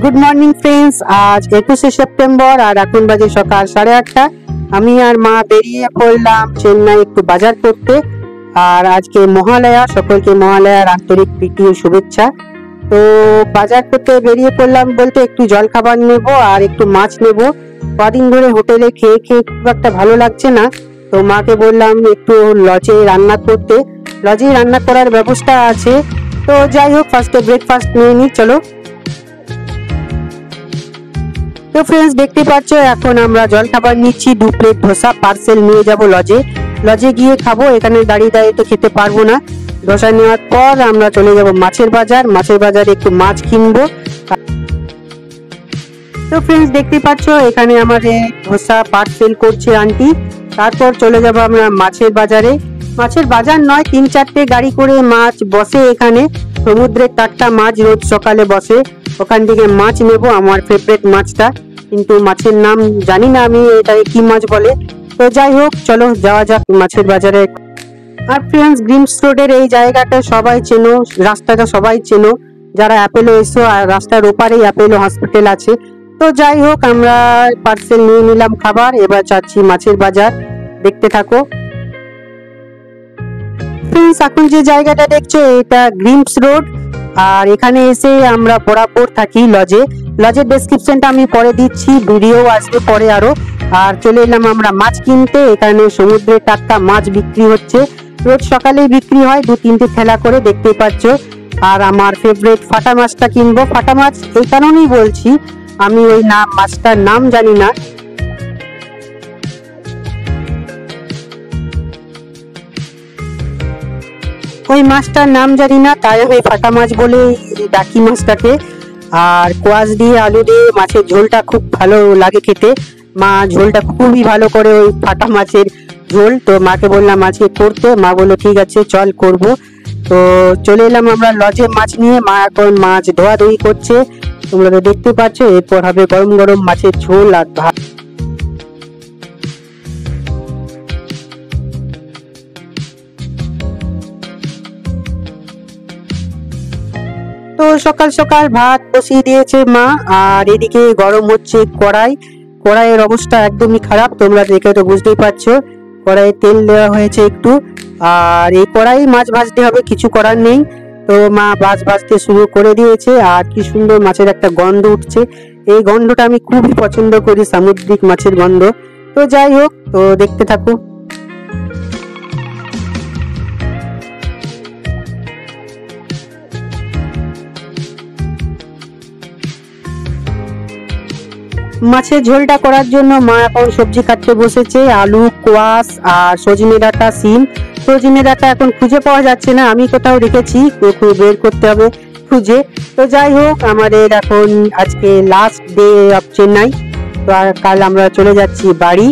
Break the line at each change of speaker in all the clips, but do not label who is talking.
Good morning friends. आज 21 September और এখন বাজে সকাল 8:30। আমি আর মা বেরিয়ে পড়লাম চেন্নাই একটু বাজার করতে। আর আজকে মহালয়া, সকলকে মহালয়ার আন্তরিক প্রীতি ও শুভেচ্ছা। তো বাজার করতে বেরিয়ে পড়লাম বলতে একটু জল খাবার নেব আর একটু মাছ নেব। কদিন ধরে হোটেলে খেয়ে খেয়ে খুব একটা ভালো লাগছে না, তো মাকে বললাম একটু লজে রান্না করতে। লজে রান্না করার ব্যবস্থা আছে, তো যাই হোক ফার্স্টে ব্রেকফাস্ট নিয়ে নিই, চলো। তো ফ্রেন্ডস দেখতে পাচ্ছ এখন আমরা জল খাবার নিচ্ছি। 2 প্লেট ধোসা পার্সেল নিয়ে যাব লজে। লজে গিয়ে খাবো, এখানে দাঁড়িয়ে দাঁড়িয়ে তো খেতে পারবো না। ধোসা নেওয়ার পর আমরা চলে যাব মাছের বাজার। মাছের বাজারে একটু মাছ কিনবো। তো ফ্রেন্ডস দেখতে পাচ্ছ এখানে আমাদের ধোসা পার্সেল করছে আন্টি। তারপর চলে যাব আমরা মাছের বাজারে। মাছের বাজার নয়, 3-4টে গাড়ি করে মাছ বসে এখানে। সমুদ্রের টাটকা মাছ রোজ সকালে বসে, ওখান থেকে মাছ নেব, আমার ফেভারিট মাছটা, কিন্তু মাছের নাম জানি না আমি, এটাকে কি মাছ বলে। তো যাই হোক চলো যাওয়া যাক মাছের বাজারে। আর ফ্রেন্ডস গ্রিমস রোডের এই জায়গাটা সবাই চেনো, রাস্তাটা সবাই চেনো যারা অ্যাপেলো এসো, আর রাস্তার ওপারেই অ্যাপেলো হসপিটাল আছে। তো যাই হোক আমরা পার্সেল নিয়ে নিলাম খাবার, এবার যাচ্ছি মাছের বাজার, দেখতে থাকো। ফ্রেন্ডস এখন যে জায়গাটা দেখছো এটা গ্রিমস রোড, আর এখানে এসে আমরা বরাবর থাকি লজে। লজের ডেসক্রিপশনটা আমি পরে দিচ্ছি, ভিডিও আসবে পরে আরো। আর চলে এলাম আমরা মাছ কিনতে। এখানে সমুদ্রের টাটকা মাছ বিক্রি হচ্ছে, রোজ সকালেই বিক্রি হয় 2-3টে ঠেলা করে, দেখতেই পাচ্ছ। আর আমার ফেভারিট ফাটা মাছটা কিনবো। ফাটা মাছ এই কারণেই বলছি, আমি ওই মাছটার নাম জানি না। ওই মাছটার নাম জানি না, তাই আমি ফাটা মাছ বলে ডাকি মাছটাকে। আর কোয়াশ দিয়ে আলু দিয়ে মাছের ঝোলটা খুব ভালো লাগে খেতে। মা ঝোলটা খুবই ভালো করে, ওই ফাটা মাছের ঝোল। তো মাকে বললাম আজকে করতে, মা বললো ঠিক আছে চল করব। তো চলে এলাম আমরা লজে মাছ নিয়ে। মা এখন মাছ ধোয়াধুয়ি করছে, তোমরা তো দেখতে পাচ্ছ। এরপর হবে গরম গরম মাছের ঝোল আর ভাত। তো সকাল সকাল ভাত বসিয়ে দিয়েছে মা, আর এদিকে গরম হচ্ছে কড়াই। কড়াইয়ের অবস্থা একদমই খারাপ, তোমরা দেখে তো বুঝতেই পারছো। কড়াইয়ে তেল দেওয়া হয়েছে একটু, আর এই কড়াই মাছ ভাজতে হবে, কিছু করার নেই। তো মা মাছ ভাজতে শুরু করে দিয়েছে, আর কি সুন্দর মাছের একটা গন্ধ উঠছে। এই গন্ধটা আমি খুবই পছন্দ করি, সামুদ্রিক মাছের গন্ধ। তো যাই হোক, তো দেখতে থাকো। মাছের ঝোলটা করার জন্য মা এখন সবজি কাটতে বসেছে, আলু, কোয়াশ আর সজনে ডাঁটা, সিম। সজনে ডাঁটা এখন খুঁজে পাওয়া যাচ্ছে না, আমি কোথাও রেখেছি, বের করতে হবে খুঁজে। তো যাই হোক আমাদের এখন আজকে লাস্ট ডে অফ চেন্নাই, তো আর কাল আমরা চলে যাচ্ছি বাড়ি।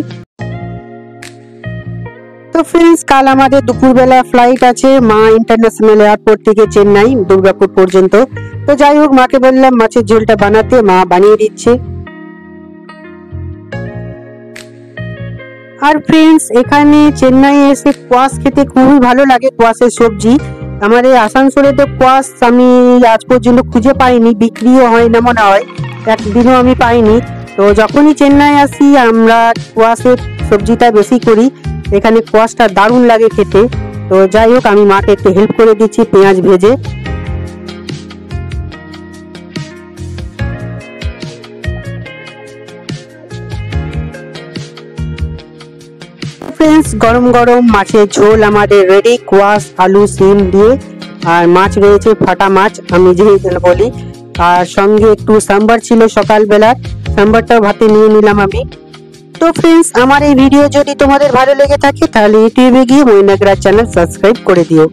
তো ফ্রেন্ডস কাল আমাদের দুপুরবেলা ফ্লাইট আছে মা ইন্টারন্যাশনাল এয়ারপোর্ট থেকে চেন্নাই দুর্গাপুর পর্যন্ত। তো যাই হোক মাকে বললাম মাছের ঝোলটা বানাতে, মা বানিয়ে দিচ্ছে। আর ফ্রেন্ডস এখানে চেন্নাই এসে কোয়াশ খেতে খুবই ভালো লাগে, কোয়াশের সবজি। আমাদের আসানসোলে তো কোয়াশ আমি আজ পর্যন্ত খুঁজে পাইনি, বিক্রিও হয় না মনে হয়, একদিনও আমি পাইনি। তো যখনই চেন্নাই আসি আমরা কোয়াশের সবজিটা বেশি করি, এখানে কোয়াশটা দারুণ লাগে খেতে। তো যাই হোক আমি মাকে একটু হেল্প করে দিচ্ছি পেঁয়াজ ভেজে। ফ্রেন্ডস গরম গরম মাছের ঝোল আমাদের রেডি, কোয়াশ, আলু, সিম দিয়ে। আর মাছ রয়েছে ফাটা মাছ, আমি যেহেতু বলি। আর সঙ্গে একটু সাম্বার ছিল সকালবেলা, সাম্বারটাও ভাতে নিয়ে নিলাম আমি। তো ফ্রেন্ডস আমার এই ভিডিও যদি তোমাদের ভালো লেগে থাকে তাহলে ইউটিউবে গিয়ে মৈনাকরা চ্যানেল সাবস্ক্রাইব করে দিও।